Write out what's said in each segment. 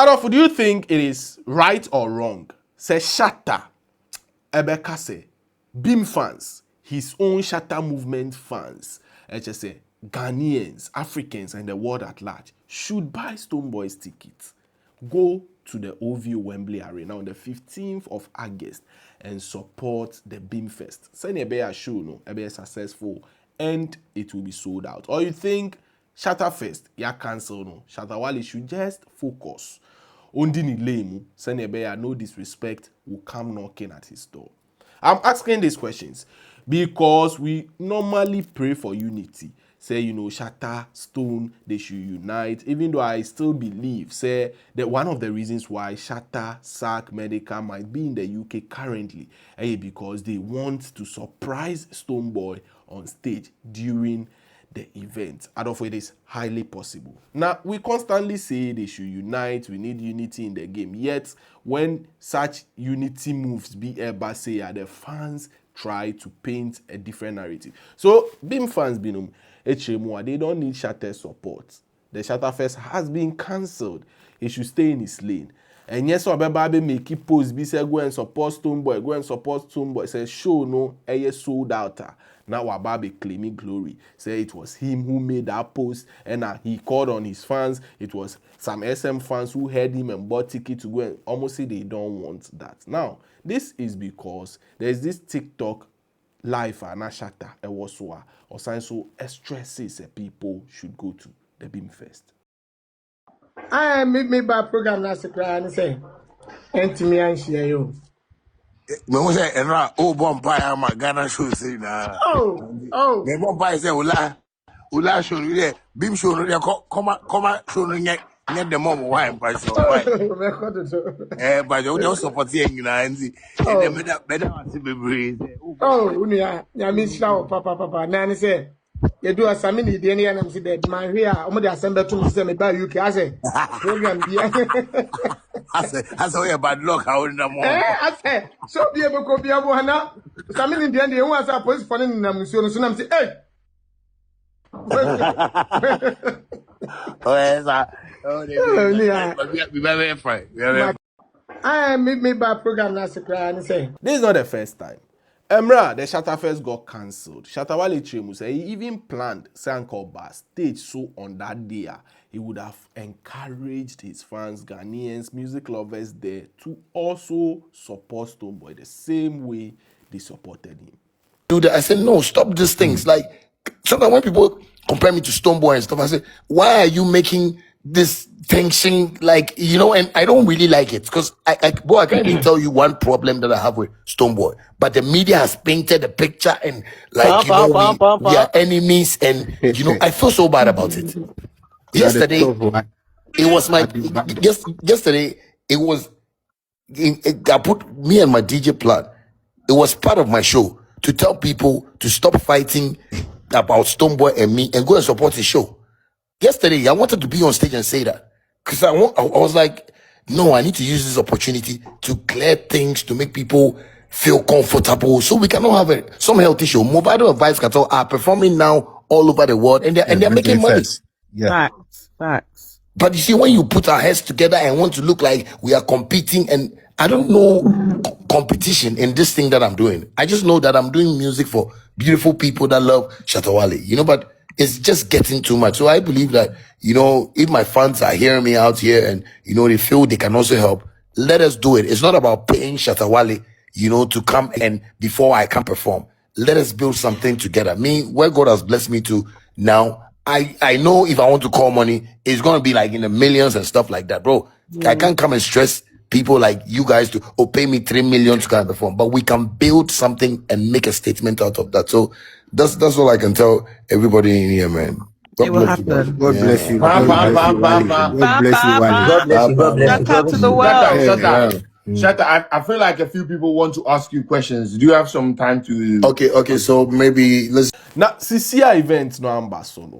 Adolfo, do you think it is right or wrong? Say Shatta Ebeka say BHIM fans, his own Shatta movement fans, just say Ghanaians, Africans, and the world at large should buy Stonebwoy's tickets. Go to the OVO Wembley Arena on the 15th of August and support the BHIMFEST. Send a show, no, a successful, and it will be sold out. Or you think Shatta Fest, ya cancel, no? Shatta Wale should just focus on the lame, send a no disrespect will come knocking at his door. I'm asking these questions because we normally pray for unity. Say, Shatta, Stone, they should unite. Even though I still believe, say, that one of the reasons why Shatta, SAC, Medica might be in the UK currently, because they want to surprise Stonebwoy on stage during the event. I don't think it is highly possible. Now, we constantly say they should unite, we need unity in the game. Yet, when such unity moves be ever say, the fans try to paint a different narrative. So, BHIM fans, they don't need Shatta's support. The Shatta Fest has been cancelled. He should stay in his lane. And yes, so Ababe make it post, be say, go and support Stonebwoy, go and support Stonebwoy. Say, show no, sold out. Now Wababe claiming glory. Say it was him who made that post and he called on his fans. It was some SM fans who heard him and bought ticket to go and almost say they don't want that. Now, this is because there's this TikTok live Shatta Ewoswa or sign so stresses people should go to the BHIMFEST. I me by program na sekra and say entimi an share you. Me who say era o bonfire my Ghana show say na. Oh. Me bonfire say ula show you there. BHIM show no there come show no get the mom wine price so why. But you don't support you na nzi. And them better want to be brave. Oh, unia nyame shira papa na say you do asamini de ne yanam say that man here omo de assemble to say me by UK I say program bia. I say we bad luck how in the morning. I say so be able ko bia bo hana asamini de ne hu asa police for ne nam nsuo no so nam say eh. Oh yes we very fine. I me by program na sekra and say this is not the first time. Emra, the Shatta Fest got cancelled. Shatta Wale Chemu said he even planned Sankoba stage show on that day. He would have encouraged his fans, Ghanaians, music lovers there to also support Stonebwoy the same way they supported him. Dude, I said, no, stop these things. Like, sometimes when people compare me to Stonebwoy and stuff, I say, why are you making this tension? Like, and I don't really like it because I can't even tell you one problem that I have with Stonebwoy. But the media has painted a picture and like, we are enemies and, I feel so bad about it. Yesterday, it was yesterday, it was, I put me and my DJ plan. It was part of my show to tell people to stop fighting about Stonebwoy and me and go and support the show. Yesterday, I wanted to be on stage and say that because I was like, no, I need to use this opportunity to clear things, to make people feel comfortable so we cannot have some health issue. Mobile Advice Cartel are performing now all over the world and they're making money. Yeah. Facts. But you see, when you put our heads together and want to look like we are competing, and I don't know competition in this thing that I'm doing. I just know that I'm doing music for beautiful people that love Shatta Wale, but it's just getting too much. So I believe that, if my fans are hearing me out here and, they feel they can also help, let us do it. It's not about paying Shatta Wale, to come and before I can perform. Let us build something together. Me, where God has blessed me to now, I know if I want to call money, it's going to be like in the millions and stuff like that, bro. I can't come and stress people like you guys to pay me 3 million to kind of perform, but we can build something and make a statement out of that. So that's all I can tell everybody in here, man. It will happen. God bless you. God bless you. God bless you. God bless you. Shout out to the world. Shatta, I feel like a few people want to ask you questions. Do you have some time to? Okay. So maybe let's. Now, CCA event no ambassador.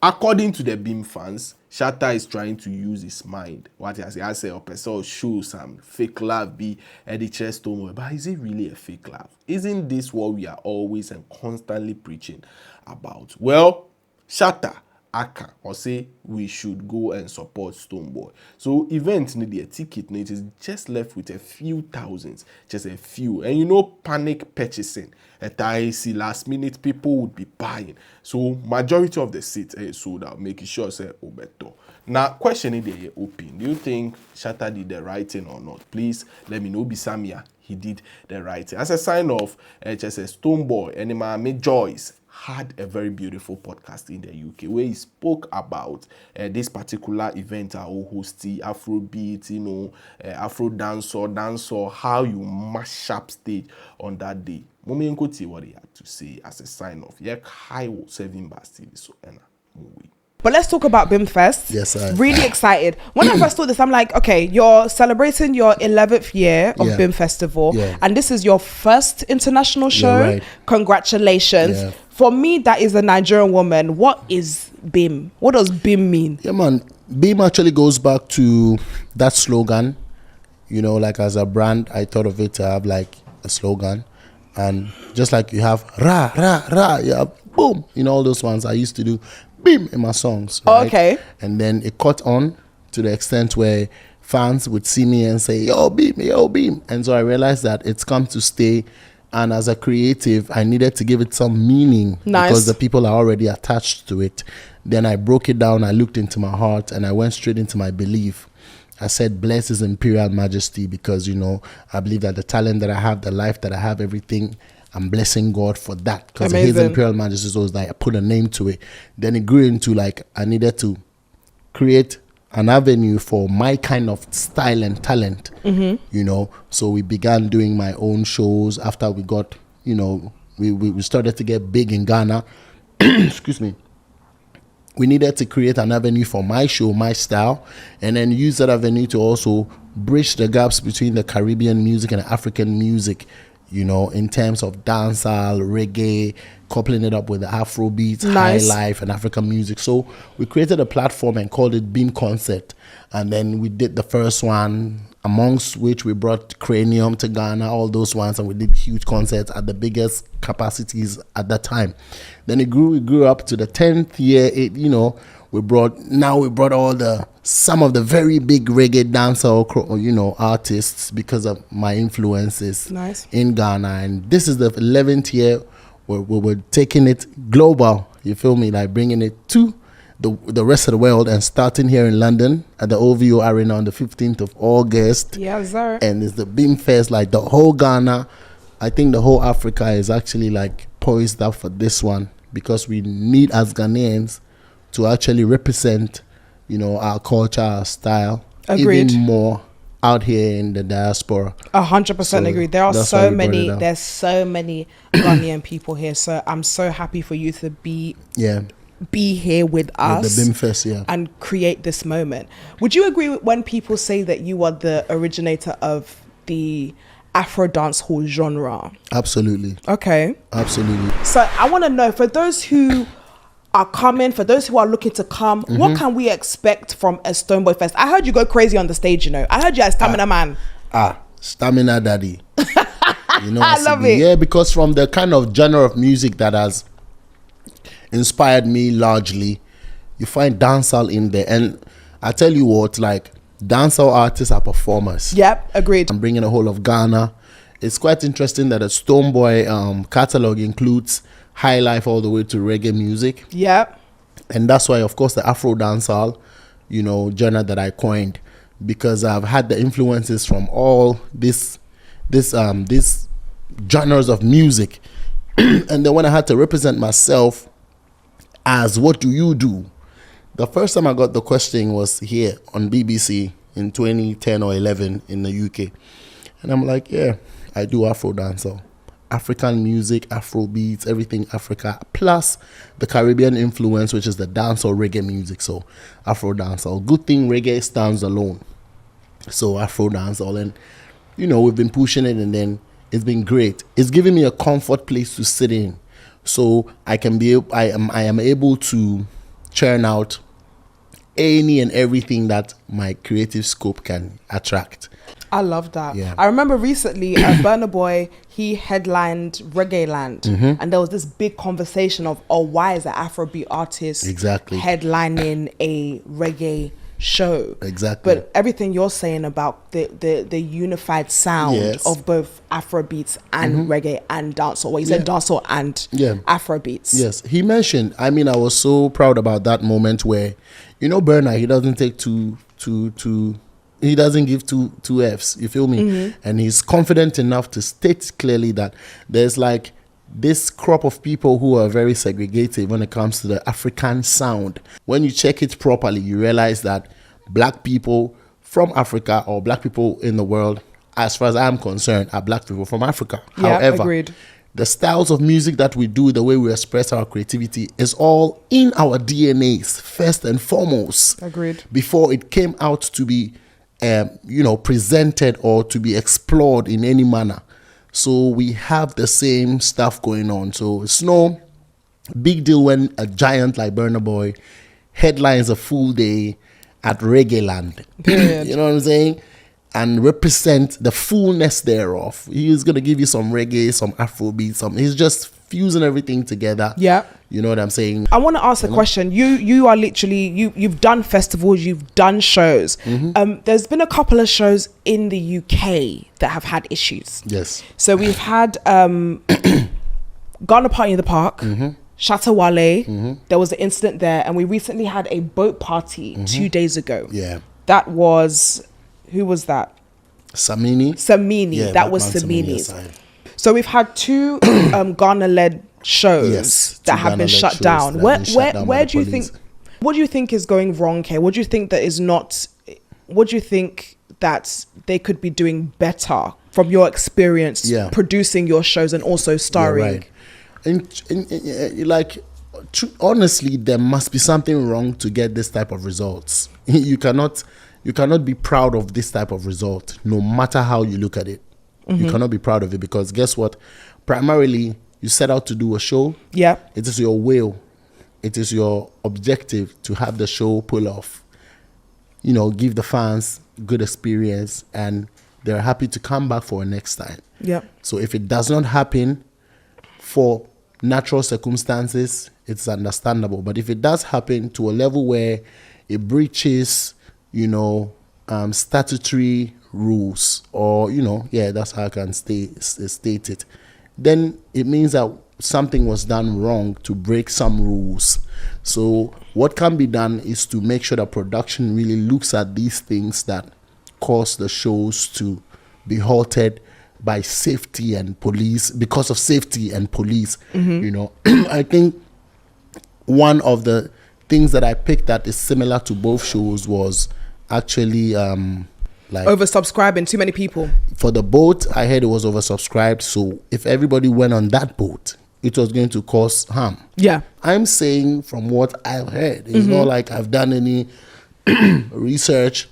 According to the BHIM fans, Shatta is trying to use his mind. What I say, or show some fake love be at the chest Stonebwoy. But is it really a fake love? Isn't this what we are always and constantly preaching about? Well, Shatta aka or say we should go and support Stonebwoy. So event need the ticket, it is just left with a few thousands, just a few. And you know, panic purchasing. At IC last minute, people would be buying. So majority of the seats are sold out, making sure say Obeto. Now, question in the open. Do you think Shatta did the right thing or not? Please let me know. Bisamia, he did the right thing. As a sign of just a Stonebwoy and my Joyce had a very beautiful podcast in the UK where he spoke about this particular event or hosting Afrobeat, you know, Afro dancehall, how you mash up stage on that day. Mommy Nkoti what he had to say as a sign of high 7 bars so movie. But let's talk about BHIMFEST. Yes, sir. Really excited. When I first saw this, I'm like, okay, you're celebrating your 11th year of BHIM Festival, and this is your first international show. Right. Congratulations. Yeah. For me, that is a Nigerian woman. What is BHIM? What does BHIM mean? Yeah, man. BHIM actually goes back to that slogan. You know, like as a brand, I thought of it to have like a slogan. And just like you have ra, ra, ra, you have boom, you know, all those ones I used to do BHIM in my songs. Right? Okay. And then it caught on to the extent where fans would see me and say, yo, BHIM, yo, BHIM. And so I realized that it's come to stay. And as a creative, I needed to give it some meaning. Nice. Because the people are already attached to it. Then I broke it down, I looked into my heart, and I went straight into my belief. I said, bless His Imperial Majesty, because, you know, I believe that the talent that I have, the life that I have, everything, I'm blessing God for that. Because His Imperial Majesty is always like, I put a name to it. Then it grew into like, I needed to create an avenue for my kind of style and talent, you know. So we began doing my own shows after we got, you know, we started to get big in Ghana. Excuse me. We needed to create an avenue for my show, my style, and then use that avenue to also bridge the gaps between the Caribbean music and African music, you know, in terms of dancehall, reggae, coupling it up with the Afrobeat, high life, and African music. So we created a platform and called it BHIM Concert. And then we did the first one, amongst which we brought Cranium to Ghana, all those ones, and we did huge concerts at the biggest capacities at that time. Then it grew up to the 10th year, you know, we brought some of the very big reggae dancehall, you know, artists because of my influences in Ghana. And this is the 11th year where we're taking it global, you feel me, like bringing it to the rest of the world, and starting here in London at the OVO Arena on the 15th of August. Yes, sir. And it's the BHIMFEST, like the whole Ghana, I think the whole Africa is actually like poised up for this one, because we need as Ghanaians to actually represent, you know, our culture, our style, even more out here in the diaspora. 100% agree. There's so many Ghanaian people here. So I'm so happy for you to be here with us, the BHIMFEST, and create this moment. Would you agree when people say that you are the originator of the Afro dancehall genre? Absolutely. Okay. Absolutely. So I want to know, for those who are coming, for those who are looking to come, what can we expect from a Stonebwoy Fest? I heard you go crazy on the stage, you know. I heard you as Stamina Man. Stamina Daddy. You know, I love it. Yeah, because from the kind of genre of music that has inspired me largely, you find dancehall in there. And I tell you what, like, dancehall artists are performers. Yep, agreed. I'm bringing the whole of Ghana. It's quite interesting that a Stonebwoy catalog includes high life all the way to reggae music. Yep. And that's why, of course, the Afro dancehall, you know, genre that I coined, because I've had the influences from all these genres of music. And then when I had to represent myself as what do you do, the first time I got the question was here on BBC in 2010 or 11 in the UK. And I'm like, yeah, I do Afro dancehall. African music, Afro beats, everything Africa, plus the Caribbean influence, which is the dancehall reggae music. So Afro dancehall. Good thing reggae stands alone. So Afro dancehall, and you know, we've been pushing it, and then it's been great. It's giving me a comfort place to sit in, so I am able to churn out any and everything that my creative scope can attract. I love that. Yeah. I remember recently, Burna Boy, he headlined Reggae Land, and there was this big conversation of, oh, why is an Afrobeat artist Exactly. headlining a reggae show? Exactly. But everything you're saying about the unified sound Yes. of both Afrobeats and reggae and dancehall. Well, you said dancehall and Afrobeats. Yes, he mentioned. I mean, I was so proud about that moment where, you know, Burna, he doesn't take he doesn't give two F's. You feel me? And he's confident enough to state clearly that there's like this crop of people who are very segregated when it comes to the African sound. When you check it properly, you realize that black people from Africa, or black people in the world, as far as I'm concerned, are black people from Africa. Yeah, However, agreed. the styles of music that we do, the way we express our creativity, is all in our DNAs, first and foremost. Agreed. Before it came out to be, presented or to be explored in any manner. So we have the same stuff going on. So it's no big deal when a giant like Burna Boy headlines a full day at Reggae Land. You know what I'm saying? And represent the fullness thereof. He's gonna give you some reggae, some Afrobeat, he's just fusing everything together. Yeah. You know what I'm saying? I want to ask a question. You are literally you've done festivals, you've done shows. There's been a couple of shows in the UK that have had issues. Yes. So we've had Ghana Party in the Park, Shatta Wale. There was an incident there, and we recently had a boat party 2 days ago. Yeah. That was, who was that? Samini. Samini. That was Samini's. So we've had two Ghana-led shows that have been shut down. Where do you think? What do you think is going wrong here? What do you think that is not? What do you think that they could be doing better from your experience producing your shows and also starring? Yeah, right. Honestly, there must be something wrong to get this type of results. You cannot be proud of this type of result, no matter how you look at it. You cannot be proud of it because guess what? Primarily, you set out to do a show. Yeah. It is your will. It is your objective to have the show pull off. You know, give the fans good experience and they're happy to come back for a next time. Yeah. So if it does not happen for natural circumstances, it's understandable. But if it does happen to a level where it breaches, statutory rules, or that's how I can state it, then it means that something was done wrong to break some rules. So what can be done is to make sure that production really looks at these things that cause the shows to be halted by safety and police, because of safety and police. I think one of the things that I picked that is similar to both shows was actually oversubscribing, too many people. For the boat, I heard it was oversubscribed. So if everybody went on that boat, it was going to cause harm. Yeah. I'm saying from what I've heard, it's not like I've done any research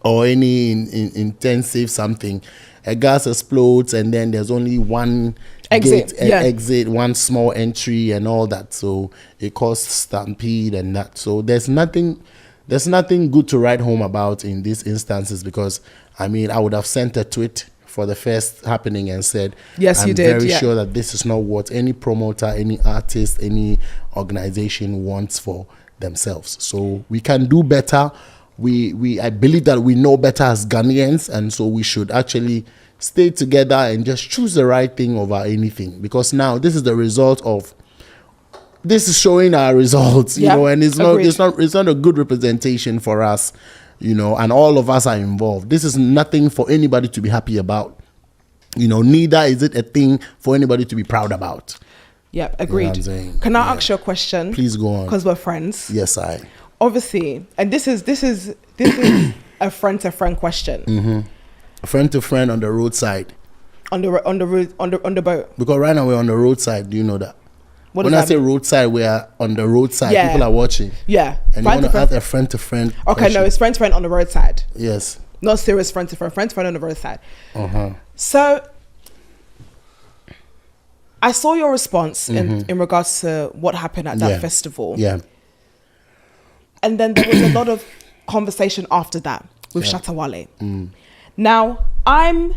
or any intensive something. A gas explodes and then there's only one exit, one small entry and all that. So it caused stampede and that. So there's nothing good to write home about in these instances, because I would have sent a tweet for the first happening and said, yes, I'm very sure that this is not what any promoter, any artist, any organization wants for themselves. So we can do better. I believe that we know better as Ghanaians, and so we should actually stay together and just choose the right thing over anything, because now this is the result of this is showing our results, and it's not a good representation for us, and all of us are involved. This is nothing for anybody to be happy about. Neither is it a thing for anybody to be proud about. Yeah, agreed. Can I ask you a question? Please go on. Because we're friends. Yes, obviously, and this is a friend to friend question. A friend to friend on the roadside. On the boat. Because right now we're on the roadside. Do you know that? When I say roadside, we are on the roadside. Yeah. People are watching. Yeah. And you want to ask a friend to friend. Okay, question. No, it's friend to friend on the roadside. Yes. Not serious friend to friend on the roadside. So I saw your response in regards to what happened at that festival. Yeah. And then there was a lot of conversation after that with Shatta Wale. Now, I'm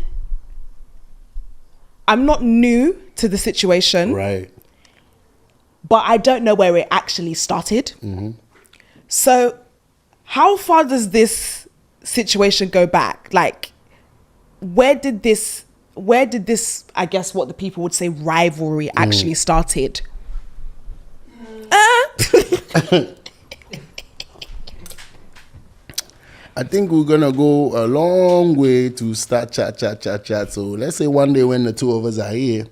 not new to the situation. Right. But I don't know where it actually started. So how far does this situation go back? Like, where did this, I guess what the people would say, rivalry actually started? I think we're gonna go a long way to start chat. So let's say one day when the two of us are here,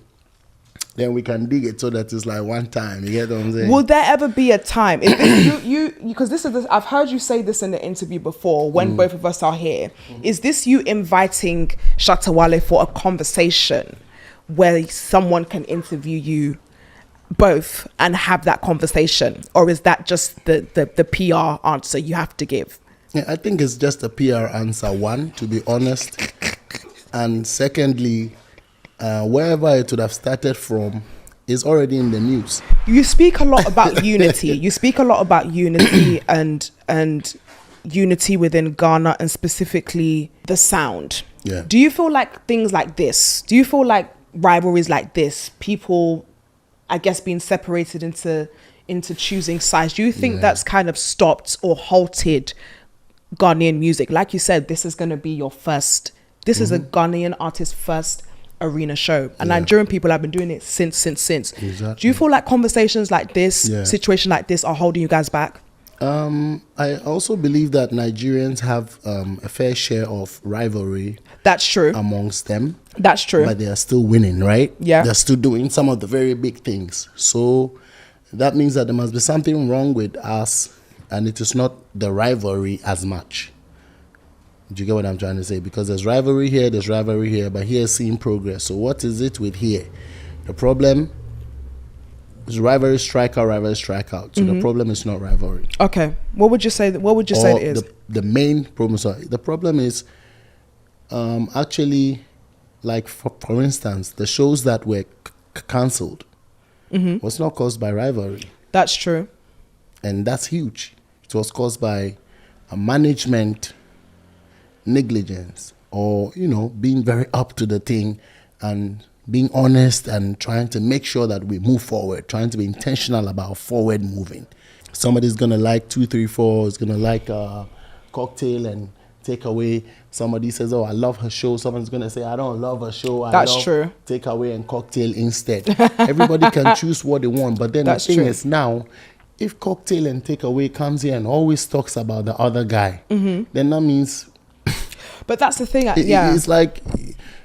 then we can dig it so that it's like one time. You get what I'm saying? Will there ever be a time? If this, because this is, I've heard you say this in the interview before when both of us are here. Is this you inviting Shatta Wale for a conversation where someone can interview you both and have that conversation, or is that just the PR answer you have to give? Yeah, I think it's just a PR answer, one, to be honest. And secondly, wherever it would have started from is already in the news. You speak a lot about unity. You speak a lot about unity and unity within Ghana, and specifically the sound. Yeah. Do you feel like things like this, do you feel like rivalries like this, people, I guess, being separated into choosing sides, do you think that's kind of stopped or halted Ghanaian music? Like you said, this is going to be your first, this is a Ghanaian artist's first arena show, and Nigerian people have been doing it since. Exactly. Do you feel like conversations like this, situation like this, are holding you guys back? I also believe that Nigerians have a fair share of rivalry. That's true. Amongst them. That's true. But they are still winning, right? Yeah. They're still doing some of the very big things. So that means that there must be something wrong with us, and it is not the rivalry as much. Do you get what I'm trying to say? Because there's rivalry here, but here is seeing progress. So what is it with here? The problem is rivalry strike out. So the problem is not rivalry. Okay. What would you say? What would you say it is? The main problem? Sorry, the problem is actually, like for instance, the shows that were cancelled was not caused by rivalry. That's true. And that's huge. It was caused by a management negligence, or being very up to the thing and being honest and trying to make sure that we move forward, trying to be intentional about forward moving. Somebody's gonna like 234, is gonna like Cocktail and Takeaway. Somebody says, oh, I love her show. Someone's gonna say, I don't love her show. That's true. Takeaway and Cocktail instead. Everybody can choose what they want, but then That's the thing true. is now, if Cocktail and Takeaway comes here and always talks about the other guy, then that means. But that's the thing. It's like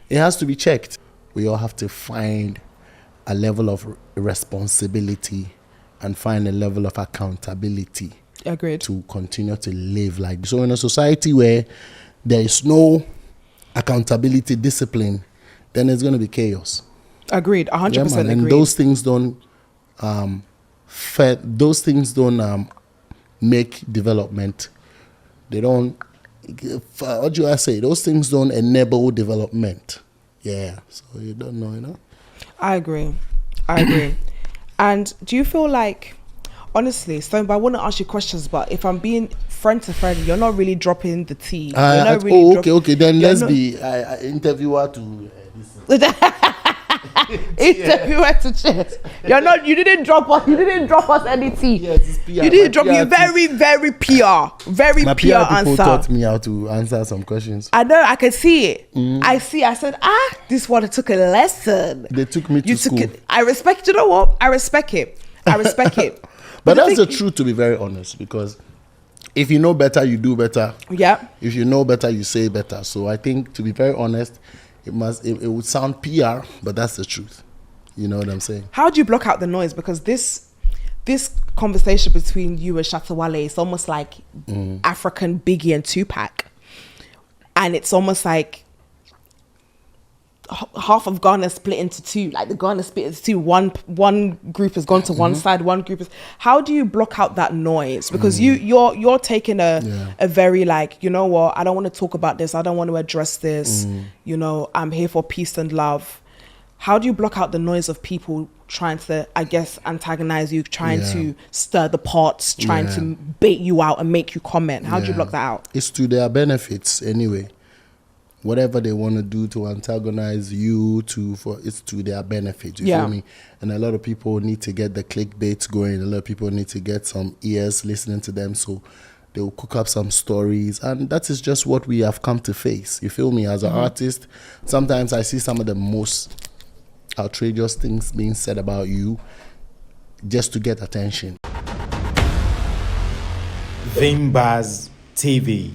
it has to be checked. We all have to find a level of responsibility and find a level of accountability. Agreed. To continue to live like this. So in a society where there is no accountability, discipline, then there's going to be chaos. Agreed. 100% agreed. And those things don't make development. They don't. What do I say? Those things don't enable development. Yeah. So you don't know, I agree. And do you feel like, honestly, Stonebwoy, I want to ask you questions, but if I'm being friend to friend, you're not really dropping the tea. Okay. Then let's be interviewer to interviewer to chess. You didn't drop us any tea. Yes, it's PR. You didn't drop you very PR. Very my PR people answer. Taught me how to answer some questions. I know, I can see it. I said, this one took a lesson. They took me to school. I respect, you know what? I respect it. But that's the truth, to be very honest, because if you know better, you do better. Yeah. If you know better, you say better. So I think, to be very honest, it would sound PR, but that's the truth. You know what I'm saying? How do you block out the noise? Because this conversation between you and Shatta Wale is almost like African Biggie and Tupac. And it's almost like half of Ghana split into two. Like the Ghana split into two. One group has gone to one side, one group is. How do you block out that noise? Because you're taking a very like, you know what, I don't want to talk about this, I don't want to address this, I'm here for peace and love. How do you block out the noise of people trying to, I guess, antagonize you, trying to stir the pots, trying to bait you out and make you comment? How do you block that out? It's to their benefits anyway. whatever they want to do to antagonize you, it's to their benefit. You Yeah. feel me? And a lot of people need to get the clickbait going. A lot of people need to get some ears listening to them, so they will cook up some stories, and that is just what we have come to face. You feel me? As an artist, sometimes I see some of the most outrageous things being said about you just to get attention. BHIMFEST TV.